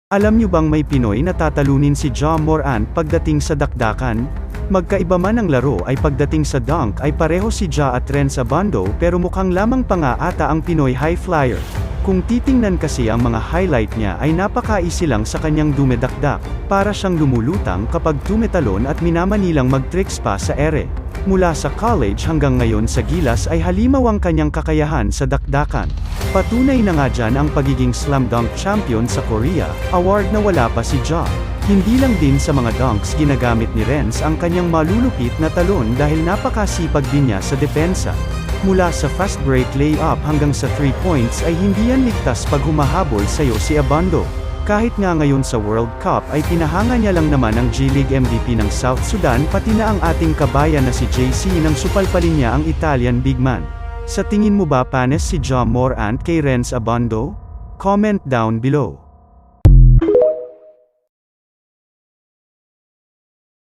Alam niyo bang may Pinoy na tatalunin si Ja Morant pagdating sa dakdakan? Magkaiba man ang laro ay pagdating sa dunk ay pareho si Ja at Renz Abando pero mukhang lamang pa nga ata ang Pinoy high flyer. Kung titingnan kasi ang mga highlight niya ay napaka-easy lang sa kanyang dumedakdak, para siyang lumulutang kapag tumetalon at minamanilang mag-tricks pa sa ere. Mula sa college hanggang ngayon sa gilas ay halimaw ang kanyang kakayahan sa dakdakan. Patunay na nga dyan ang pagiging slam dunk champion sa Korea, award na wala pa si Ja. Hindi lang din sa mga dunks ginagamit ni Renz ang kanyang malulupit na talon dahil napakasipag din niya sa depensa. Mula sa fast break layup hanggang sa 3 points ay hindi yan ligtas pag humahabol sa'yo si Abando. Kahit nga ngayon sa World Cup ay pinahanga niya lang naman ang G-League MVP ng South Sudan pati na ang ating kabayan na si JC nang supalpalin niya ang Italian big man. Sa tingin mo ba panes si Ja Morant kay Renz Abando? Comment down below.